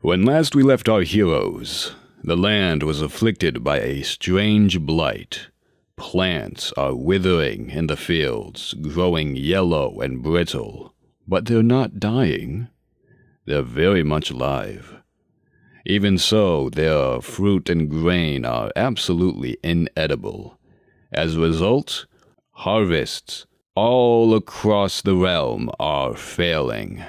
When last we left our heroes, the land was afflicted by a strange blight. Plants are withering in the fields, growing yellow and brittle, but they're not dying. They're very much alive. Even so, their fruit and grain are absolutely inedible. As a result, harvests all across the realm are failing.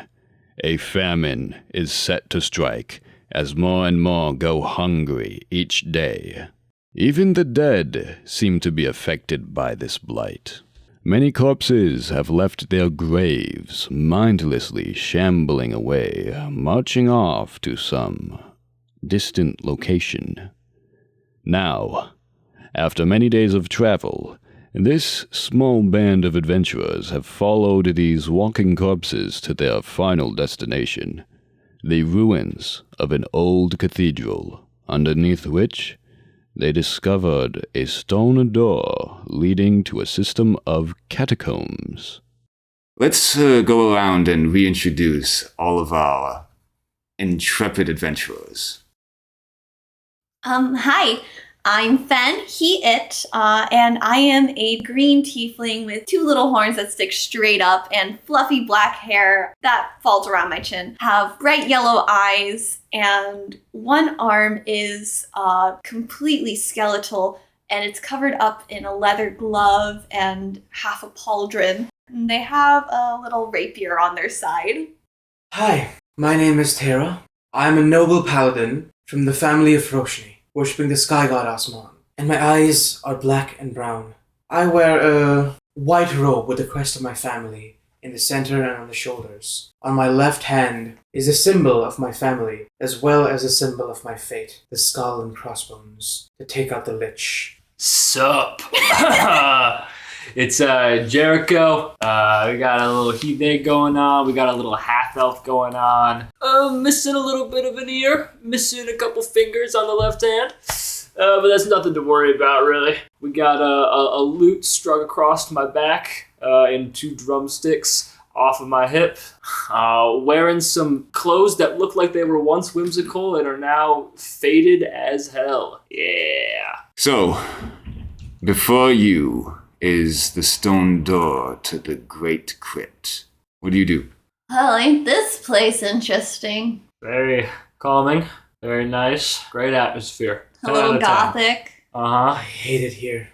A famine is set to strike as more and more go hungry each day. Even the dead seem to be affected by this blight. Many corpses have left their graves, mindlessly shambling away, marching off to some distant location. Now, after many days of travel, this small band of adventurers have followed these walking corpses to their final destination, the ruins of an old cathedral, underneath which they discovered a stone door leading to a system of catacombs. Let's go around and reintroduce all of our intrepid adventurers. Hi. I'm Fen, he, it, and I am a green tiefling with two little horns that stick straight up and fluffy black hair that falls around my chin. Have bright yellow eyes, and one arm is completely skeletal, and it's covered up in a leather glove and half a pauldron. And they have a little rapier on their side. Hi, my name is Tara. I'm a noble paladin from the family of Roshni, worshipping the sky god Asman, and my eyes are black and brown. I wear a white robe with the crest of my family in the center and on the shoulders. On my left hand is a symbol of my family, as well as a symbol of my fate, the skull and crossbones, to take out the lich. Sup? It's Jericho. We got a little Hyttinen going on. We got a little half-elf going on. Missing a little bit of an ear. Missing a couple fingers on the left hand. But that's nothing to worry about, really. We got a lute strung across my back and two drumsticks off of my hip. Wearing some clothes that look like they were once whimsical and are now faded as hell. Yeah. So, before you is the stone door to the great crypt. What do you do? Well, ain't this place interesting? Very calming. Very nice. Great atmosphere. A little gothic. Uh-huh. I hate it here.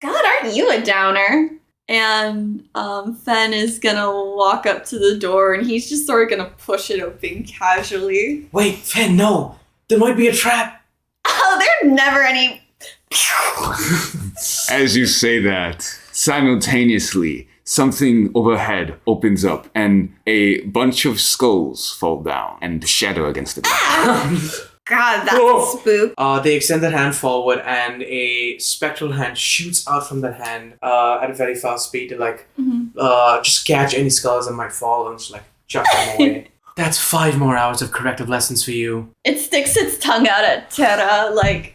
God, aren't you a downer? And Fen is gonna walk up to the door and he's just sort of gonna push it open casually. Wait, Fen, no! There might be a trap! Oh, there's never any... As you say that, simultaneously, something overhead opens up and a bunch of skulls fall down and shatter against the ground. God, that's a spook. They extend that hand forward and a spectral hand shoots out from that hand at a very fast speed to just catch any skulls that might fall and just chuck them away. That's 5 more hours of corrective lessons for you. It sticks its tongue out at Terra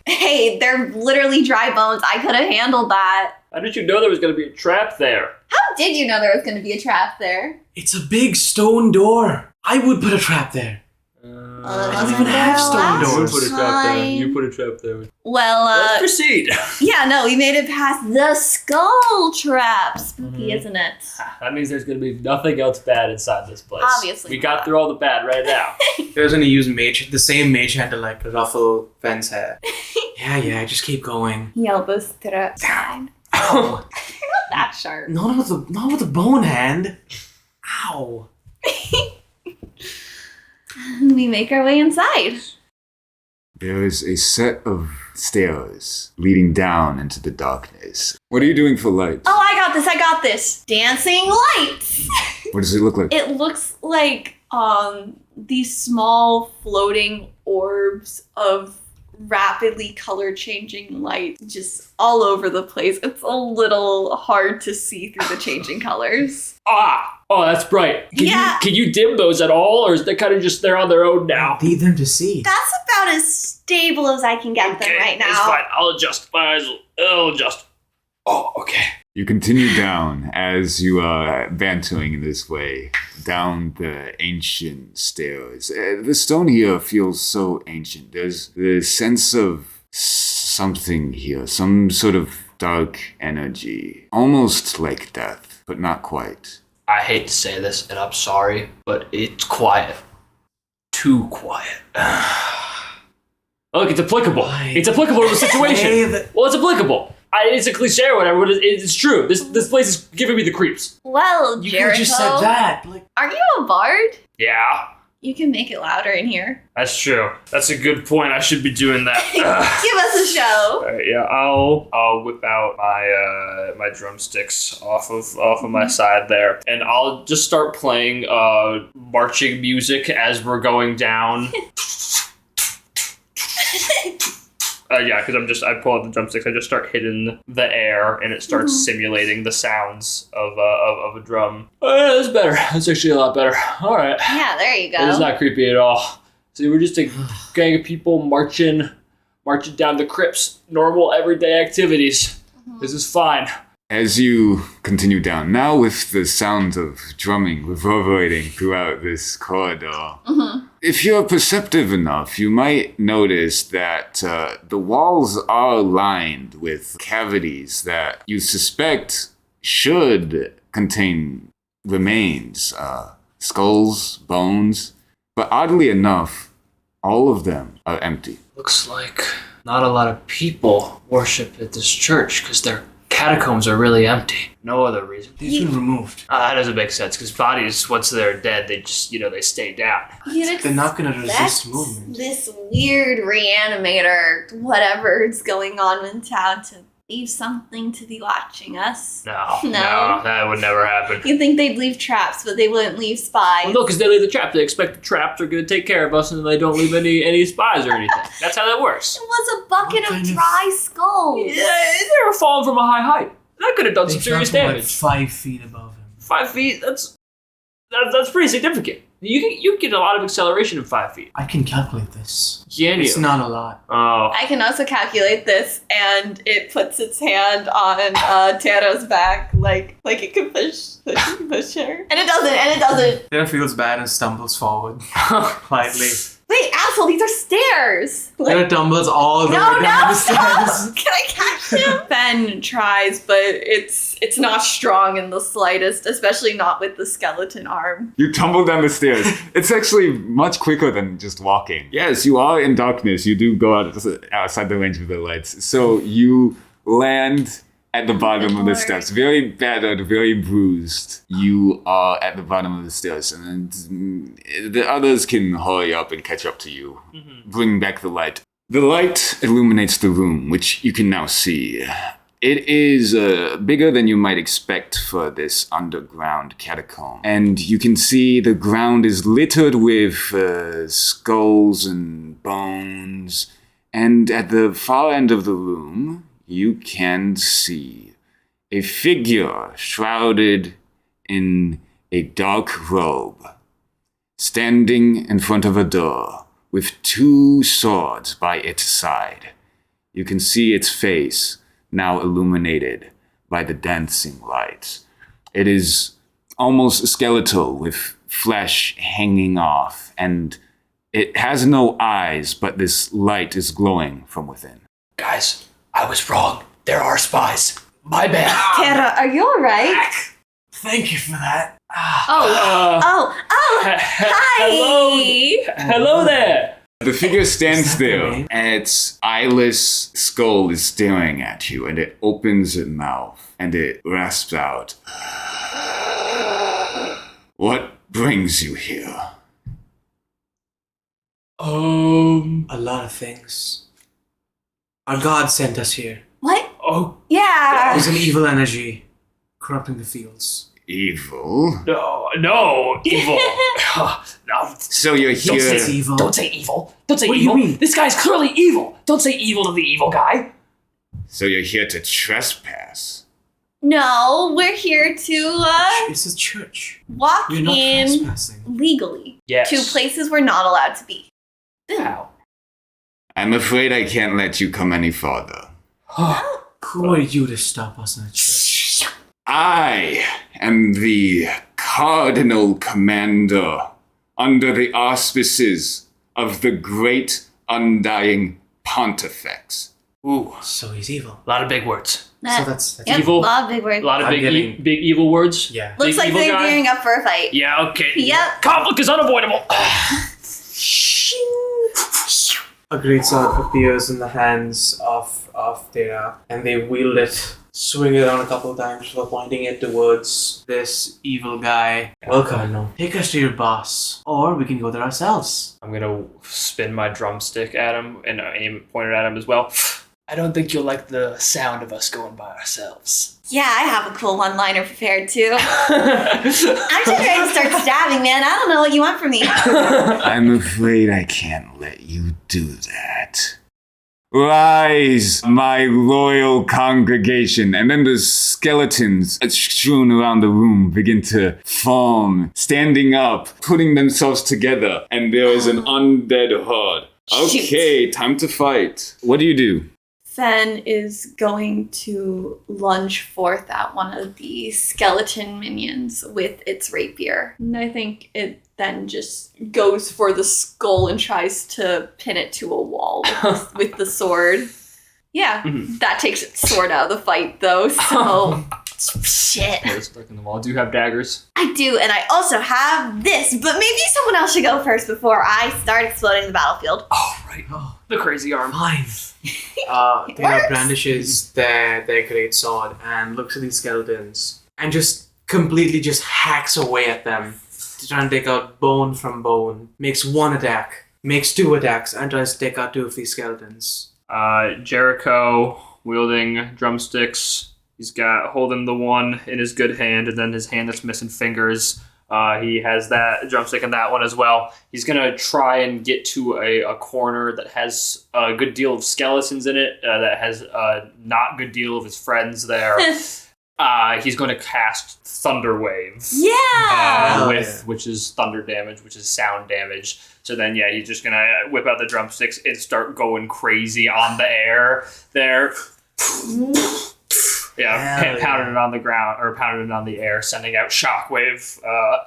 hey, they're literally dry bones. I could have handled that. How did you know there was going to be a trap there? How did you know there was going to be a trap there? It's a big stone door. I would put a trap there. I don't even have stone doors. You put a trap there. Well, let's proceed. Yeah, no, we made it past the skull trap. Spooky, isn't it? That means there's going to be nothing else bad inside this place. Obviously we got through all the bad right now. I was going to use the same mage hand to ruffle Fen's hair. Yeah, just keep going. He elbows Terra aside. Ow! You're not that sharp. Not with the bone hand. Ow! We make our way inside. There is a set of stairs leading down into the darkness. What are you doing for light? Oh, I got this. Dancing lights. What does it look like? It looks like these small floating orbs of rapidly color changing light just all over the place. It's a little hard to see through the changing colors. Oh, that's bright. Can you dim those at all, or is they kind of just they're on their own now? Need them to see. That's about as stable as I can get them right now. It's fine. I'll adjust. Oh, okay. You continue down as you are bantering in this way down the ancient stairs. The stone here feels so ancient. There's the sense of something here, some sort of dark energy, almost like death, but not quite. I hate to say this, and I'm sorry, but it's quiet. Too quiet. Look, it's applicable. It's applicable to the situation. Well, it's applicable. It's a cliche or whatever, but it's true. This place is giving me the creeps. Well, You Jericho, could just said that. Like, are you a bard? Yeah, You can make it louder in here. that's true. That's a good point. I should be doing that. Give us a show. Alright, yeah, I'll whip out my my drumsticks off of my side there, and I'll just start playing marching music as we're going down. Yeah, because I pull out the drumsticks, I just start hitting the air, and it starts simulating the sounds of a drum. Oh, yeah, that's better. That's actually a lot better. All right. Yeah, there you go. It's not creepy at all. See, we're just a gang of people marching down the crypts. Normal, everyday activities. This is fine. As you continue down, now with the sound of drumming reverberating throughout this corridor, if you're perceptive enough, you might notice that the walls are lined with cavities that you suspect should contain remains, skulls, bones, but oddly enough, all of them are empty. Looks like not a lot of people worship at this church because their catacombs are really empty. No other reason. they've been removed. That doesn't make sense because bodies, once they're dead, they just, they stay down. You'd They're not going to expect resist movement. this weird reanimator, whatever's going on in town, to leave something to be watching us. No, No. that would never happen. You'd think they'd leave traps, but they wouldn't leave spies. Well, no, because they leave the trap. They expect the traps are going to take care of us, and they don't leave any spies or anything. That's how that works. It was a bucket What of kind of- dry skulls. Yeah, they were falling from a high height. That could have done some They serious found him, damage. 5 feet above him. 5 feet. That's pretty significant. You can get a lot of acceleration in 5 feet. I can calculate this. Can It's you? not a lot. Oh. I can also calculate this, and it puts its hand on Tara's back, like it could push her. And it doesn't. Tara feels bad and stumbles forward quietly. Wait, asshole, these are stairs. Tara tumbles all the No, way down no, the stairs. Can I catch him? Ben tries, but it's not strong in the slightest, especially not with the skeleton arm. You tumble down the stairs. It's actually much quicker than just walking. Yes, you are in darkness. You do go outside the range of the lights. So you land at the bottom of the steps. Very battered, very bruised. You are at the bottom of the stairs. And the others can hurry up and catch up to you. Bring back the light. The light illuminates the room, which you can now see. It is bigger than you might expect for this underground catacomb. And you can see the ground is littered with skulls and bones. And at the far end of the room, you can see a figure shrouded in a dark robe, standing in front of a door with 2 swords by its side. You can see its face, now illuminated by the dancing lights. It is almost skeletal with flesh hanging off, and it has no eyes, but this light is glowing from within. Guys, I was wrong. There are spies. My bad. Tara, are you alright? Thank you for that. Oh, hi! Hello there. The figure stands that the there, name? and its eyeless skull is staring at you, and it opens its mouth, and it rasps out, "What brings you here?" A lot of things. Our God sent us here. What? Oh, Yeah. There's an evil energy corrupting the fields. Evil? no, evil. No, So you're don't here... say evil. Don't say evil. Don't say What do you evil. mean? This guy's clearly evil. Don't say evil to the evil guy. So you're here to trespass? No, we're here to It's a church. walk We're not in trespassing. legally Yes. to places we're not allowed to be. How? I'm afraid I can't let you come any farther. Who are you to stop us in a church? I am the Cardinal Commander under the auspices of the great undying Pontifex. Ooh, So he's evil. a lot of big words. So that's Yep, evil. A lot of big words. A lot of I'm big, getting- big evil words. Yeah. Looks big like evil they're guy. gearing up for a fight. Yeah, okay. Yep. Conflict is unavoidable. A great sword appears in the hands of Thera, and they wield it, swing it around a couple of times before pointing it towards this evil guy. Well, Cardinal, take us to your boss, or we can go there ourselves. I'm gonna spin my drumstick at him and point it at him as well. I don't think you'll like the sound of us going by ourselves. Yeah, I have a cool one-liner prepared too. I'm just ready to start stabbing, man. I don't know what you want from me. I'm afraid I can't let you do that. Rise, my loyal congregation. And then the skeletons strewn around the room begin to form, standing up, putting themselves together, and there is an undead horde. Okay, time to fight. What do you do? Fen is going to lunge forth at one of the skeleton minions with its rapier. And I think it then just goes for the skull and tries to pin it to a wall with the sword. Yeah, that takes its sword out of the fight though, so shit. It's stuck in the wall. Do you have daggers? I do, and I also have this, but maybe someone else should go first before I start exploding the battlefield. Oh, right. Oh, the crazy arm. Fine. Thera works. brandishes their great sword and looks at these skeletons and just completely just hacks away at them to try and take out bone from bone. Makes one attack, makes two attacks, and tries to take out two of these skeletons. Jericho wielding drumsticks. He's got holding the one in his good hand, and then his hand that's missing fingers. He has that drumstick in that one as well. He's gonna try and get to a corner that has a good deal of skeletons in it. That has a not good deal of his friends there. He's going to cast Thunder Wave. Yeah! Which is thunder damage, which is sound damage. So then, yeah, he's just going to whip out the drumsticks and start going crazy on the air there. Yeah, pounding it on the ground, or pounding it on the air, sending out shockwave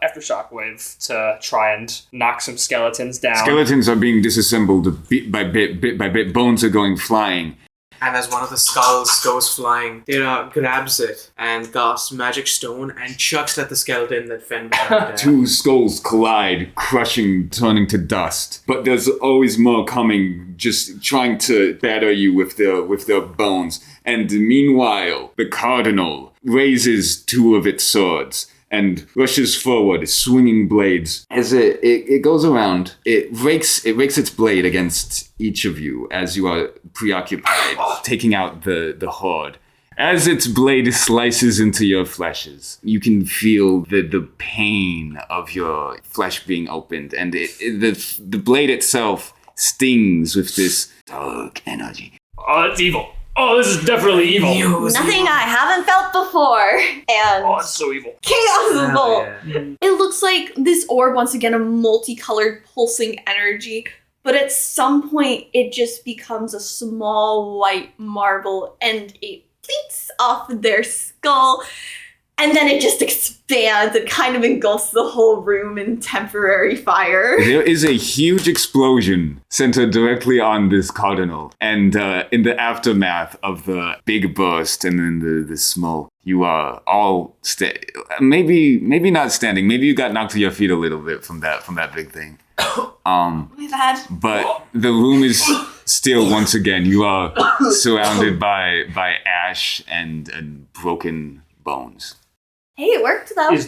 after shockwave to try and knock some skeletons down. Skeletons are being disassembled bit by bit. Bones are going flying. And as one of the skulls goes flying, Thera grabs it and casts Magic Stone and chucks at the skeleton that Fen was trying to Two skulls collide, crushing, turning to dust. But there's always more coming, just trying to batter you with their bones. And meanwhile, the Cardinal raises two of its swords and rushes forward, swinging blades. As it goes around, it rakes its blade against each of you as you are preoccupied, taking out the horde. As its blade slices into your fleshes, you can feel the pain of your flesh being opened, and the blade itself stings with this dark energy. Oh, that's evil. Oh, this is definitely evil. Nothing I haven't felt before. And Oh, it's so evil. chaos bolt. Yeah. It looks like this orb, once again, a multicolored pulsing energy, but at some point it just becomes a small white marble and it pleats off their skull, and then it just expands and kind of engulfs the whole room in temporary fire. There is a huge explosion centered directly on this cardinal, and in the aftermath of the big burst and then the smoke, you are all maybe not standing. Maybe you got knocked to your feet a little bit from that big thing. My bad. But the room is still, once again, you are surrounded by ash and broken bones. Hey, it worked though. Is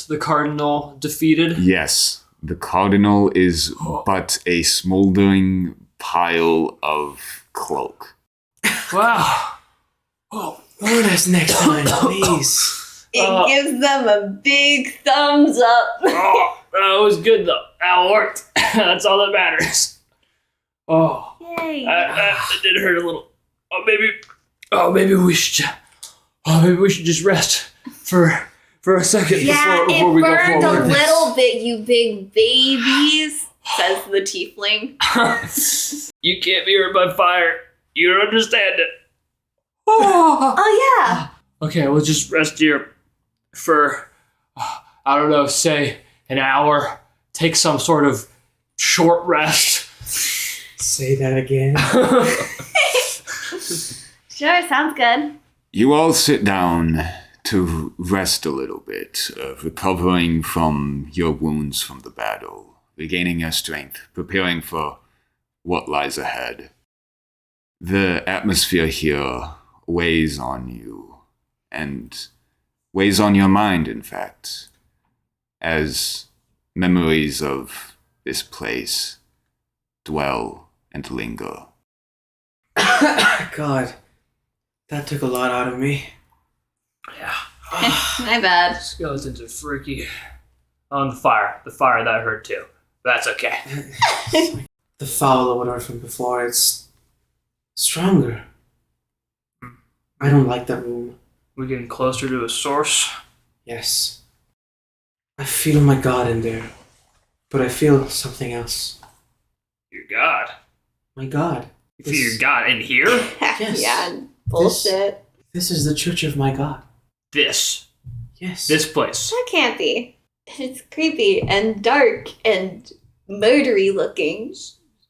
the cardinal defeated? Yes, the cardinal is but a smoldering pile of cloak. Wow. Oh, Warn us next time, please. It gives them a big thumbs up. oh, that was good though. That worked. That's all that matters. Oh, Yay. it did hurt a little. Maybe we should just rest for a second Yeah, before we go it burned a forward. little bit, you big babies, says the tiefling. You can't be hurt by fire. You don't understand it. Oh yeah. Okay, we'll just rest here for, I don't know, say an hour. Take some sort of short rest. Say that again. Sure, sounds good. You all sit down to rest a little bit, recovering from your wounds from the battle, regaining your strength, preparing for what lies ahead. The atmosphere here weighs on you, and weighs on your mind, in fact, as memories of this place dwell and linger. God, that took a lot out of me. Yeah. My bad. Skeletons are freaky. On the fire. The fire, that hurt too. That's okay. The foul odor from before, it's stronger. I don't like that room. We're getting closer to a source. Yes. I feel my God in there, but I feel something else. Your God. My God. You feel your God in here? Yes. Yeah, bullshit. This is the church of my God. This Yes. place. That can't be. It's creepy and dark and murdery looking.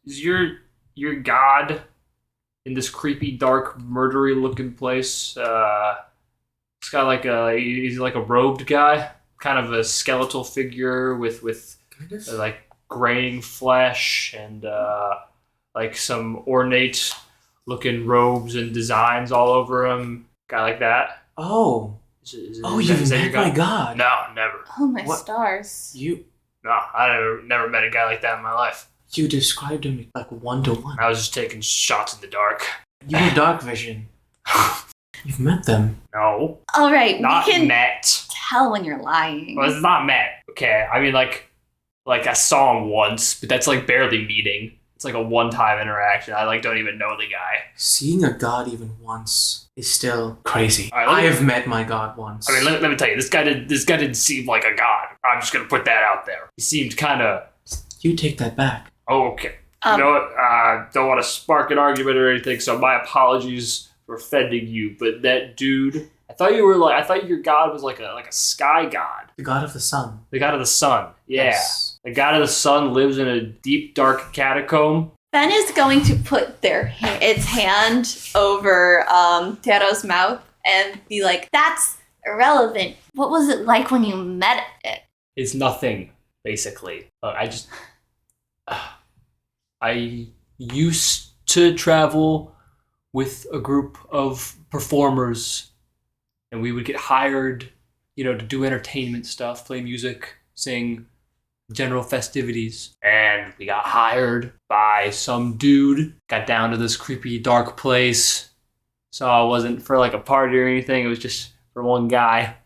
Is your God in this creepy, dark, murdery looking place? He's got he's like a robed guy, kind of a skeletal figure with Kind of. like graying flesh and like some ornate looking robes and designs all over him. Guy like that. Oh. You've met my God. No, never. Oh my What? stars. No, I never met a guy like that in my life. You described him like 1-to-1. I was just taking shots in the dark. You have dark vision. You've met them. No, All right, not we can met. tell when you're lying. Well, it's not met. Okay, I mean like I saw him once, but that's like barely meeting. It's like a one-time interaction. I like don't even know the guy. Seeing a God even once is still crazy. All right, let I me- have met my God once. I mean, let me tell you, this guy didn't seem like a god. I'm just gonna put that out there. He seemed kind of You take that back. okay. You know what? Don't want to spark an argument or anything, so my apologies for offending you. But that dude, I thought your god was like a sky god, The God of the sun. the god of the sun. Yeah, Yes. the god of the sun lives in a deep, dark catacomb. Ben is going to put its hand over Tero's mouth and be like, "That's irrelevant. What was it like when you met it?" It's nothing, basically. I used to travel with a group of performers, and we would get hired, to do entertainment stuff, play music, sing, general festivities. And we got hired by some dude, got down to this creepy, dark place. So it wasn't for like a party or anything, it was just for one guy.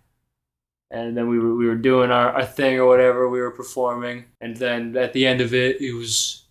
And then we were doing our thing or whatever, we were performing. And then at the end of it, it was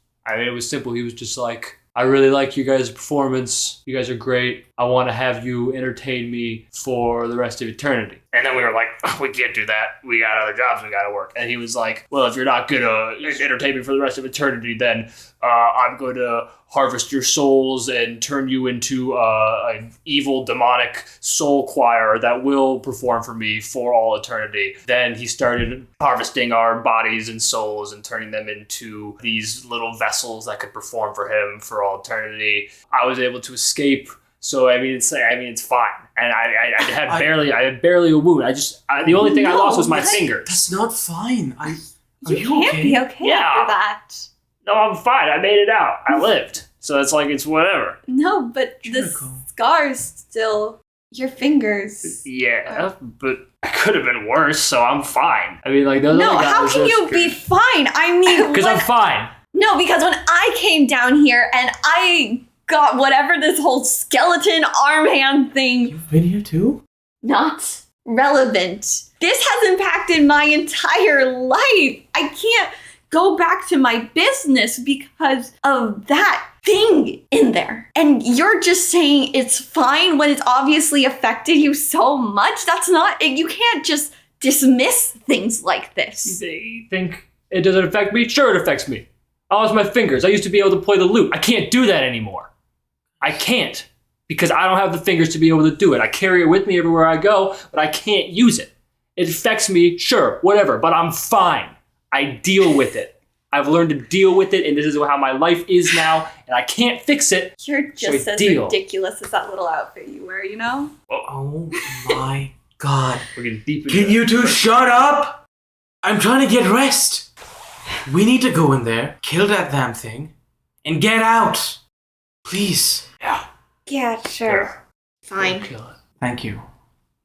simple. He was just like, I really like you guys' performance. You guys are great. I want to have you entertain me for the rest of eternity. And then we were like, we can't do that. We got other jobs we got to work. And he was like, well, if you're not going to entertain me for the rest of eternity, then I'm going to harvest your souls and turn you into an evil demonic soul choir that will perform for me for all eternity. Then he started harvesting our bodies and souls and turning them into these little vessels that could perform for him for all eternity. I was able to escape. So it's fine, and I had barely a wound. The only thing I lost was my finger. That's not fine. Are You you can't okay? be okay Yeah. after that. No, I'm fine. I made it out. I lived. So it's whatever. No, but the Jericho. scars still. Your fingers. Yeah, but it could have been worse. So I'm fine. I mean, like those No, other guys. how can you be fine? I mean, Because I'm fine. No, because when I came down here and I got whatever this whole skeleton arm hand thing, You've been here too? not relevant. This has impacted my entire life. I can't go back to my business because of that thing in there. And you're just saying it's fine when it's obviously affected you so much. That's not, you can't just dismiss things like this. They think it doesn't affect me. Sure, it affects me. I lost my fingers. I used to be able to play the lute. I can't do that anymore. I can't because I don't have the fingers to be able to do it. I carry it with me everywhere I go, but I can't use it. It affects me, sure, whatever, but I'm fine. I deal with it. I've learned to deal with it, and this is how my life is now, and I can't fix it. You're just So as deal. ridiculous as that little outfit you wear, you know? Oh my god. We're getting deep into Can it. you two shut up? I'm trying to get rest. We need to go in there, kill that damn thing, and get out. Please. Yeah. Yeah, sure. Fine. We'll kill it. Thank you.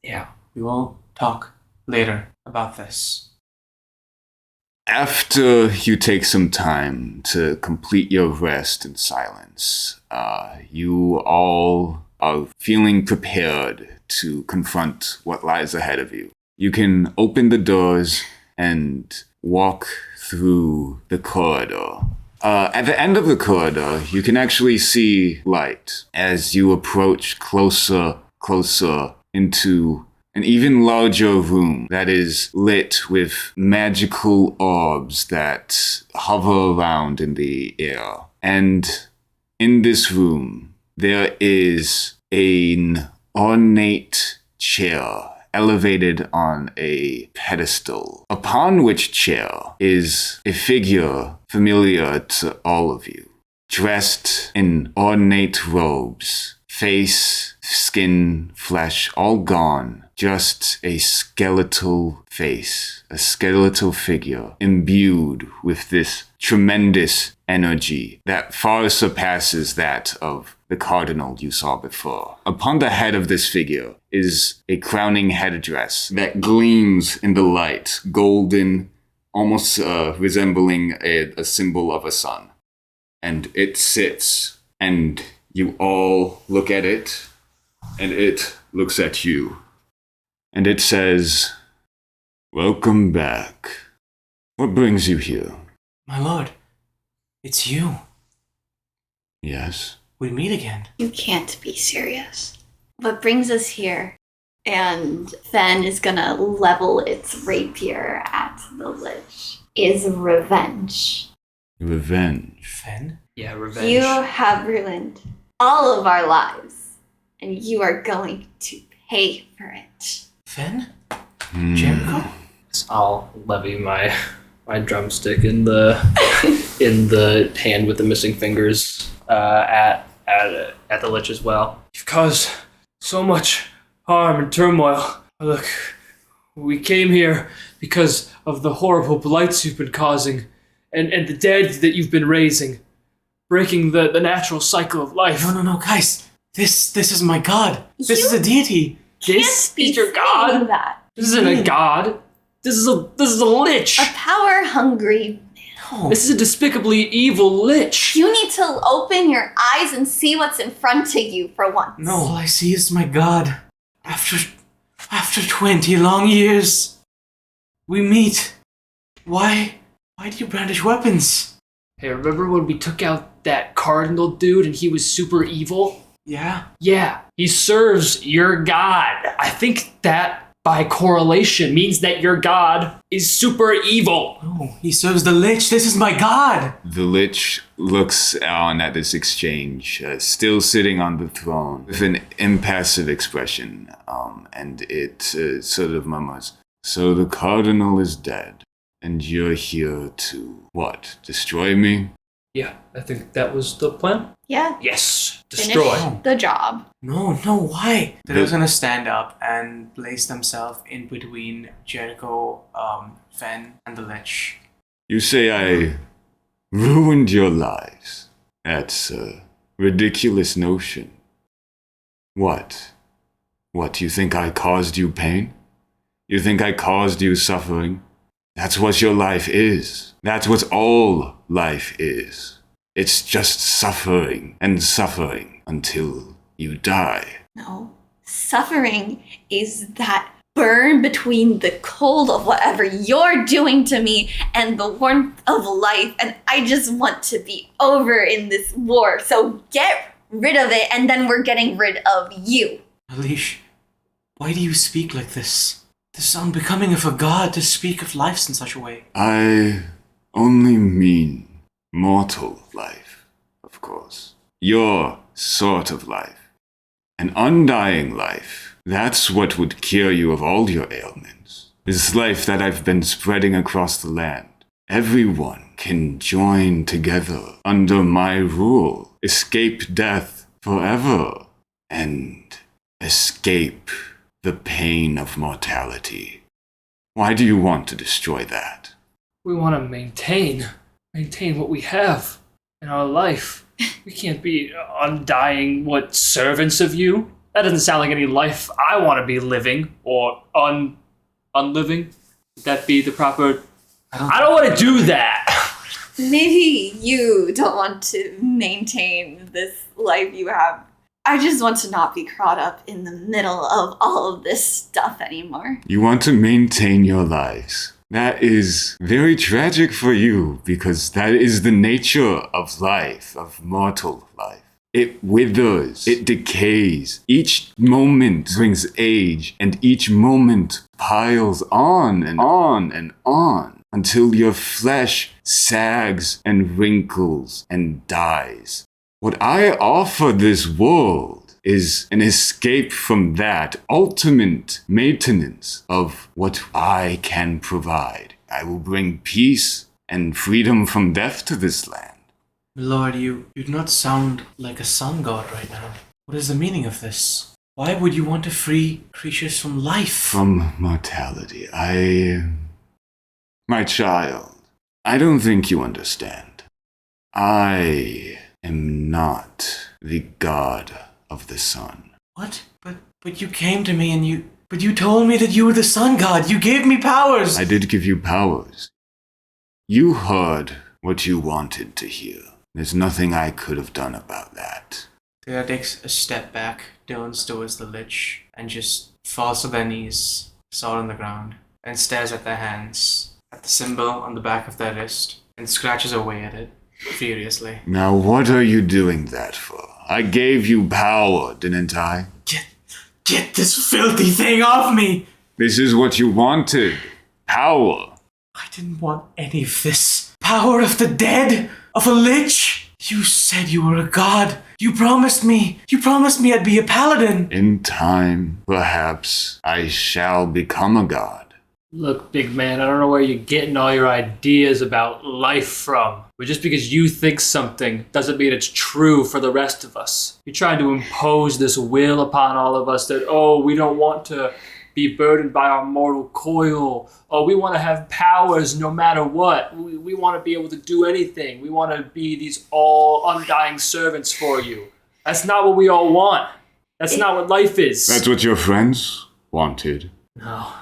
Yeah. We will talk later about this. After you take some time to complete your rest in silence, you all are feeling prepared to confront what lies ahead of you. You can open the doors and walk through the corridor. At the end of the corridor, you can actually see light as you approach closer into an even larger room that is lit with magical orbs that hover around in the air. And in this room, there is an ornate chair elevated on a pedestal, upon which chair is a figure familiar to all of you, dressed in ornate robes, face, skin, flesh, all gone. Just a skeletal face, a skeletal figure imbued with this tremendous energy that far surpasses that of the cardinal you saw before. Upon the head of this figure is a crowning headdress that gleams in the light, golden, almost resembling a symbol of a sun. And it sits, and you all look at it, and it looks at you. And it says, "Welcome back. What brings you here?" My lord, it's you. "Yes." We meet again. You can't be serious. What brings us here? And Fen is gonna level its rapier at the Lich. Is revenge. "Revenge." Fen? Yeah, revenge. You have ruined all of our lives, and you are going to pay for it. Fen? Jericho? I'll levy my drumstick in the in the hand with the missing fingers at the Lich as well. You've caused so much harm and turmoil. Look, we came here because of the horrible blights you've been causing, and the dead that you've been raising, breaking the natural cycle of life. No, guys. This is my god. This is a deity. This Can't be is your god. saying that. This isn't a god. This is a lich. A power-hungry. No. This is a despicably evil lich. You need to open your eyes and see what's in front of you for once. No, all I see is my god. After 20 long years, we meet. Why do you brandish weapons? Hey, remember when we took out that cardinal dude and he was super evil? Yeah? Yeah, he serves your god. I think that, by correlation, means that your god is super evil. No, he serves the Lich. This is my god. The Lich looks on at this exchange, still sitting on the throne, with an impassive expression, and it sort of murmurs, "So the Cardinal is dead, and you're here to, what, destroy me?" Yeah, I think that was the plan. Yeah. Yes, Finish destroy. the job. No, why? They're gonna stand up and place themselves in between Jericho, Fen, and the Lich. "You say I ruined your lives. That's a ridiculous notion. What? What, you think I caused you pain? You think I caused you suffering? That's what your life is. That's what all life is. It's just suffering and suffering until you die." No. Suffering is that burn between the cold of whatever you're doing to me and the warmth of life. And I just want to be over in this war. So get rid of it, and then we're getting rid of you. Alish, why do you speak like this? This is unbecoming of a god to speak of lives in such a way. I only mean mortal life, of course. Your sort of life. An undying life. That's what would cure you of all your ailments. This life that I've been spreading across the land. Everyone can join together under my rule, escape death forever, and escape the pain of mortality. Why do you want to destroy that? We want to maintain what we have in our life. We can't be undying, servants of you? That doesn't sound like any life I want to be living, or unliving. Would that be the proper... I don't want to do that! Maybe you don't want to maintain this life you have. I just want to not be caught up in the middle of all of this stuff anymore. You want to maintain your lives. That is very tragic for you, because that is the nature of life, of mortal life. It withers, it decays. Each moment brings age, and each moment piles on and on and on, until your flesh sags and wrinkles and dies. What I offer this world is an escape from that ultimate maintenance of what I can provide. I will bring peace and freedom from death to this land. Lord, you do not sound like a sun god right now. What is the meaning of this? Why would you want to free creatures from life? From mortality. My child, I don't think you understand. I am not the god of the sun. What? But you came to me and you told me that you were the sun god. You gave me powers. I did give you powers. You heard what you wanted to hear. There's nothing I could have done about that. Thea takes a step back, turns towards the lich, and just falls to their knees, sword on the ground, and stares at their hands, at the symbol on the back of their wrist, and scratches away at it, furiously. Now what are you doing that for? I gave you power, didn't I? Get this filthy thing off me! This is what you wanted. Power. I didn't want any of this. Power of the dead? Of a lich? You said you were a god. You promised me I'd be a paladin. In time, perhaps, I shall become a god. Look, big man, I don't know where you're getting all your ideas about life from. But just because you think something doesn't mean it's true for the rest of us. You're trying to impose this will upon all of us that, we don't want to be burdened by our mortal coil. We want to have powers no matter what. We want to be able to do anything. We want to be these all undying servants for you. That's not what we all want. That's not what life is. That's what your friends wanted. No,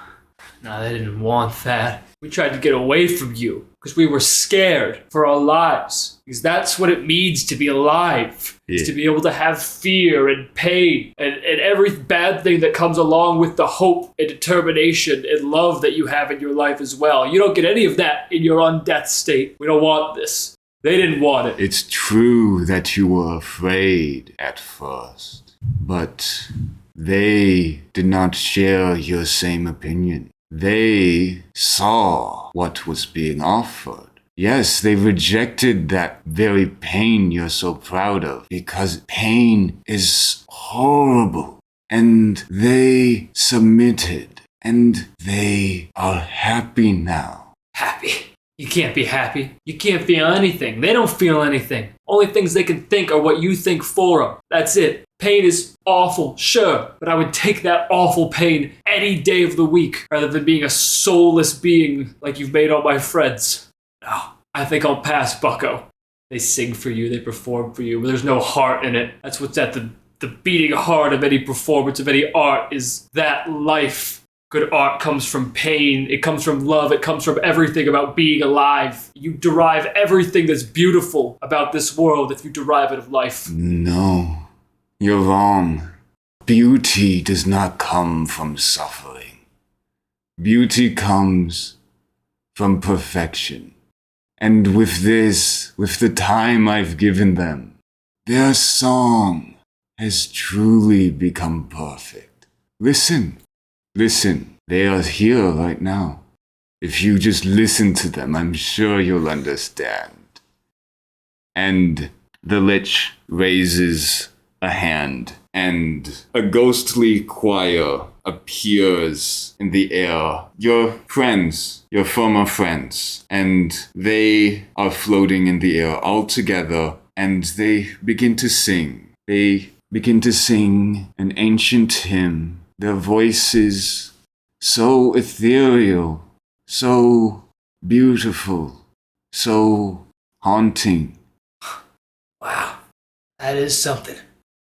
they didn't want that. We tried to get away from you because we were scared for our lives. Because that's what it means to be alive. Yeah. Is to be able to have fear and pain and every bad thing that comes along with the hope and determination and love that you have in your life as well. You don't get any of that in your undeath state. We don't want this. They didn't want it. It's true that you were afraid at first, but they did not share your same opinion. They saw what was being offered. Yes, they rejected that very pain you're so proud of, because pain is horrible. And they submitted, and they are happy now. Happy? You can't be happy. You can't feel anything. They don't feel anything. Only things they can think are what you think for them. That's it. Pain is awful, sure, but I would take that awful pain any day of the week rather than being a soulless being like you've made all my friends. No, I think I'll pass, bucko. They sing for you, they perform for you, but there's no heart in it. That's what's at the beating heart of any performance, of any art, is that life. Good art comes from pain, it comes from love, it comes from everything about being alive. You derive everything that's beautiful about this world if you derive it of life. No. You're wrong. Beauty does not come from suffering. Beauty comes from perfection. And with the time I've given them, their song has truly become perfect. Listen, they are here right now. If you just listen to them, I'm sure you'll understand. And the lich raises a hand and a ghostly choir appears in the air. Your friends, your former friends, and they are floating in the air all together, and they begin to sing. They begin to sing an ancient hymn. Their voices so ethereal, so beautiful, so haunting. Wow, that is something.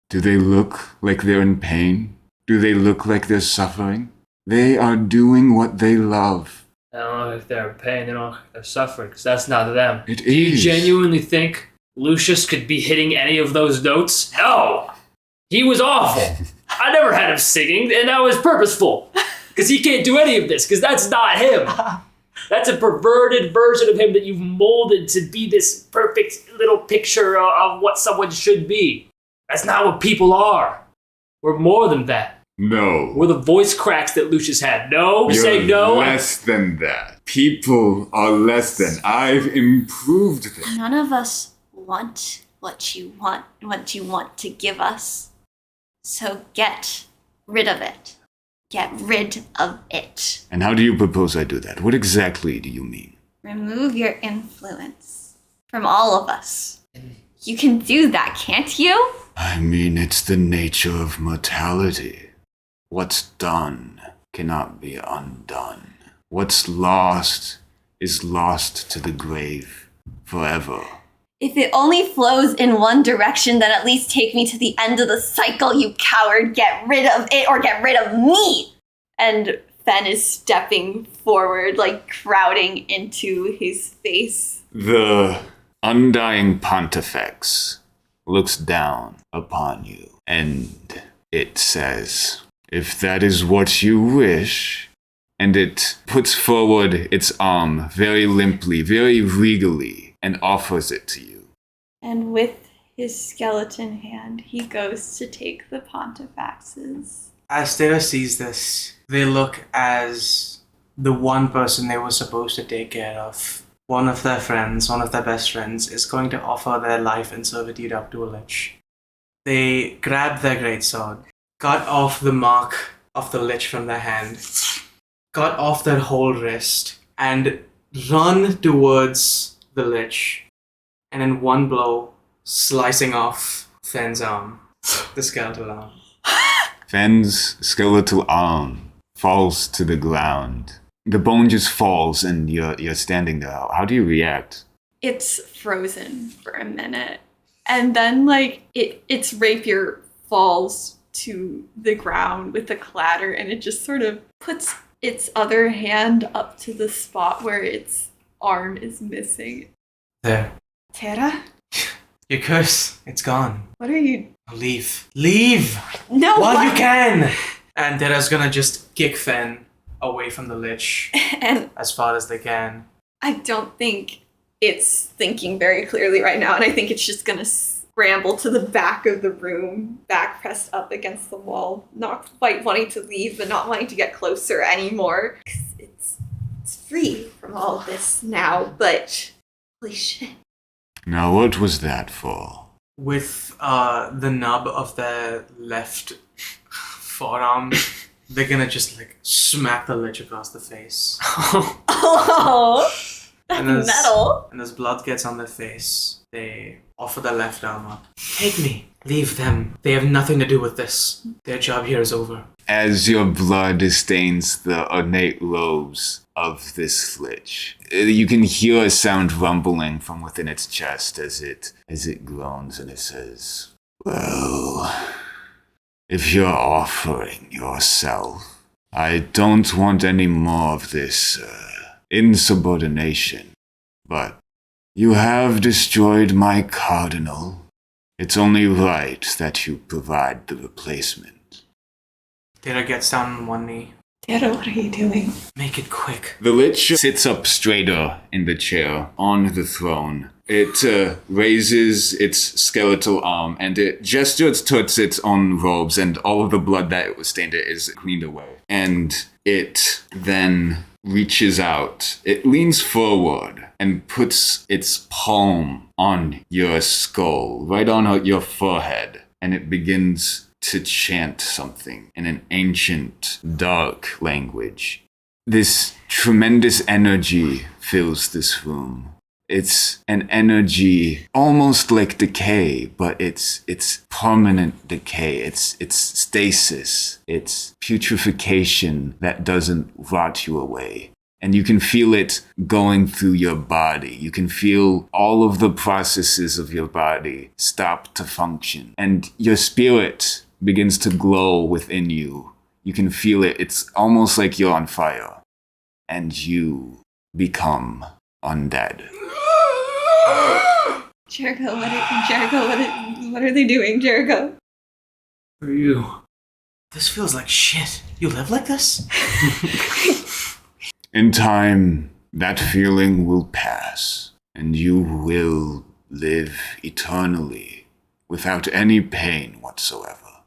Do they look like they're in pain? Do they look like they're suffering? They are doing what they love. I don't know if they're in pain, they don't know if they're suffering, because that's not them. It Do you is. genuinely think Lucius could be hitting any of those notes? No! He was awful. I never had him singing, and that was purposeful. Because he can't do any of this, because that's not him. That's a perverted version of him that you've molded to be this perfect little picture of what someone should be. That's not what people are. We're more than that. No. We're the voice cracks that Lucius had. No, You're say no. less than that. People are less than. I've improved them. None of us want what you want to give us. So get rid of it. Get rid of it. And how do you propose I do that? What exactly do you mean? Remove your influence from all of us. You can do that, can't you? I mean, it's the nature of mortality. What's done cannot be undone. What's lost is lost to the grave forever. If it only flows in one direction, then at least take me to the end of the cycle, you coward. Get rid of it or get rid of me! And Fen is stepping forward, like crowding into his face. The undying pontifex looks down upon you, and it says, "If that is what you wish," and it puts forward its arm very limply, very regally, and offers it to you. And with his skeleton hand, he goes to take the pontifexes. As Tera sees this, they look as the one person they were supposed to take care of. One of their friends, one of their best friends, is going to offer their life in servitude up to a lich. They grab their greatsword, cut off the mark of the lich from their hand, cut off their whole wrist, and run towards the lich. And in one blow, slicing off Fen's arm, the skeletal arm. Fen's skeletal arm falls to the ground. The bone just falls, and you're standing there. How do you react? It's frozen for a minute. And then, like, its rapier falls to the ground with a clatter, and it just sort of puts its other hand up to the spot where its arm is missing. There. Tera? Your curse, it's gone. What are you... Leave. Leave! No! While what? you can! And Tera's gonna just kick Fen away from the lich And as far as they can. I don't think it's thinking very clearly right now, and I think it's just gonna scramble to the back of the room, back pressed up against the wall, not quite wanting to leave, but not wanting to get closer anymore. 'Cause it's free from all of this now, but holy shit. Now, what was that for? With the nub of their left forearm, they're gonna just like smack the lich across the face. Oh, that's And as- metal. And as blood gets on their face, they offer their left arm up. Take me. Leave them. They have nothing to do with this. Their job here is over. As your blood stains the ornate robes of this lich, you can hear a sound rumbling from within its chest as it groans, and it says, "Well, if you're offering yourself, I don't want any more of this insubordination, but you have destroyed my cardinal. It's only right that you provide the replacement." Tera gets down on one knee. Tera, what are you doing? Make it quick. The lich sits up straighter in the chair on the throne. It raises its skeletal arm and it gestures towards its own robes, and all of the blood that it was stained is cleaned away. And it then reaches out. It leans forward and puts its palm on your skull, right on your forehead, and it begins to chant something in an ancient, dark language. This tremendous energy fills this room. It's an energy almost like decay, but it's permanent decay. It's stasis. It's putrefaction that doesn't rot you away. And you can feel it going through your body. You can feel all of the processes of your body stop to function. And your spirit begins to glow within you. You can feel it. It's almost like you're on fire. And you become undead. Jericho, what are they doing, Jericho? For you. This feels like shit. You live like this? In time, that feeling will pass, and you will live eternally without any pain whatsoever.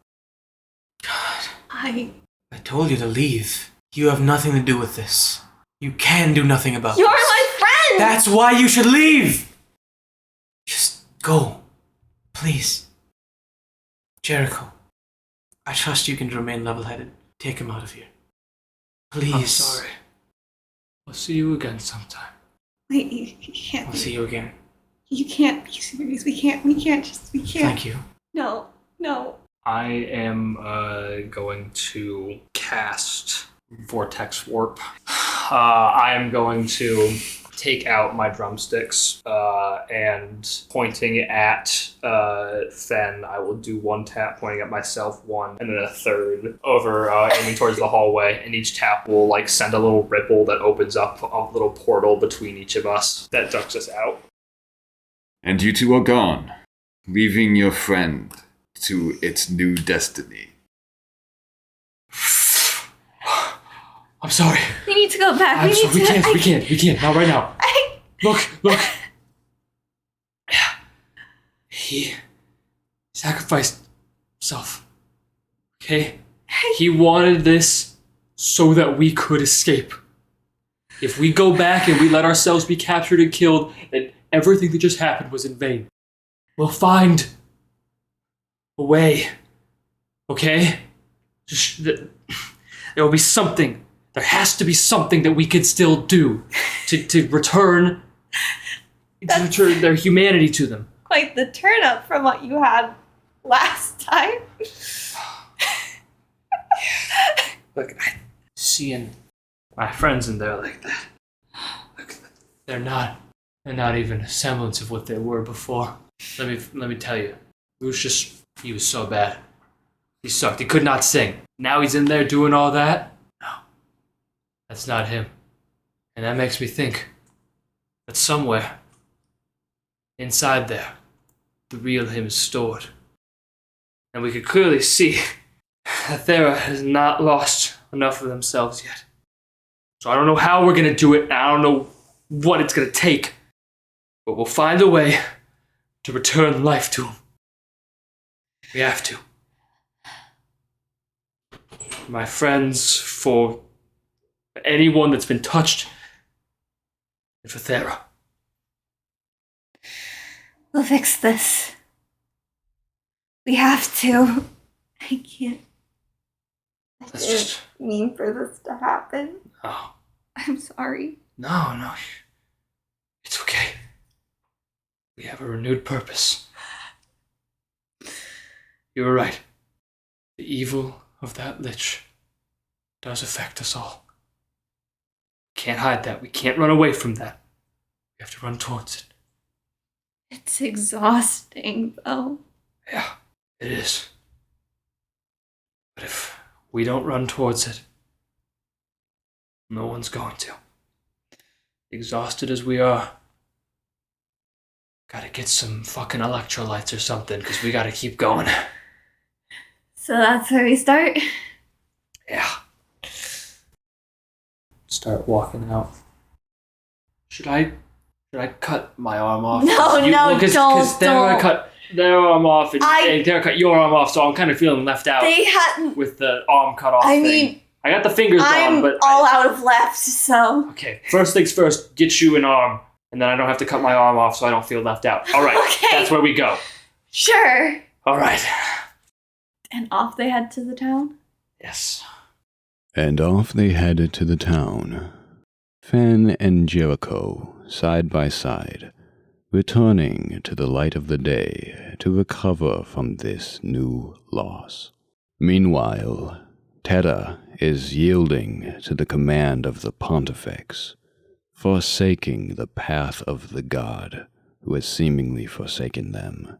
God. I told you to leave. You have nothing to do with this. You can do nothing about You're this. my friend! That's why you should leave! Just go. Please. Jericho, I trust you can remain level-headed. Take him out of here. Please. I'm sorry. I'll see you again sometime. Wait, you can't. I'll see you again. You can't be serious. We can't. Thank you. No. I am going to cast Vortex Warp. I am going to take out my drumsticks and pointing at Fen, I will do one tap pointing at myself, one, and then a third over aiming towards the hallway. And each tap will like send a little ripple that opens up a little portal between each of us that ducks us out. And you two are gone, leaving your friend to its new destiny. I'm sorry. We need to go back. I'm sorry. We can't. Not right now. Look. He sacrificed himself. Okay? He wanted this so that we could escape. If we go back and we let ourselves be captured and killed, then everything that just happened was in vain. We'll find a way. Okay? There will be something. There has to be something that we could still do to return their humanity to them. Quite the turn up from what you had last time. Look, seeing my friends in there like that. Look, they're not even a semblance of what they were before. Let me tell you, he was so bad. He sucked. He could not sing. Now he's in there doing all that. No, that's not him. And that makes me think that somewhere inside there, the real him is stored. And we could clearly see that Thera has not lost enough of themselves yet. So I don't know how we're gonna do it, and I don't know what it's gonna take, but we'll find a way to return life to him. We have to. My friends, for anyone that's been touched, and for Thera. We'll fix this. We have to. I can't. I didn't mean for this to happen. No. I'm sorry. No. It's okay. We have a renewed purpose. You were right. The evil of that lich does affect us all. We can't hide that. We can't run away from that. We have to run towards it. It's exhausting, though. Yeah, it is. But if we don't run towards it, no one's going to. Exhausted as we are, gotta get some fucking electrolytes or something, because we gotta keep going. So that's where we start? Yeah. Start walking out. Should I cut my arm off? No, don't. Because Thera cut their arm off and Thera cut your arm off, so I'm kind of feeling left out They hadn't. with the arm cut off thing. mean, I got the fingers I'm gone, but all out of left, so. okay. First things first, get you an arm, and then I don't have to cut my arm off, so I don't feel left out. All right, Okay. That's where we go. Sure. All right. And off they head to the town? Yes. And off they headed to the town, Fen and Jericho side by side, returning to the light of the day to recover from this new loss. Meanwhile, Terra is yielding to the command of the Pontifex, forsaking the path of the god who has seemingly forsaken them.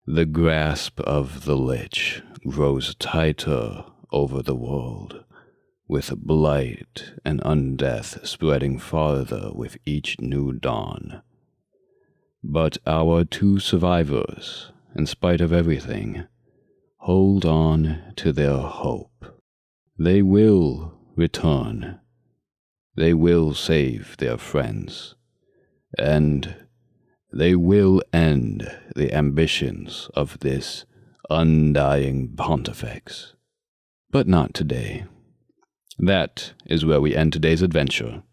The grasp of the Lich grows tighter over the world, with blight and undeath spreading farther with each new dawn. But our two survivors, in spite of everything, hold on to their hope. They will return. They will save their friends. And they will end the ambitions of this undying Pontifex. But not today. That is where we end today's adventure.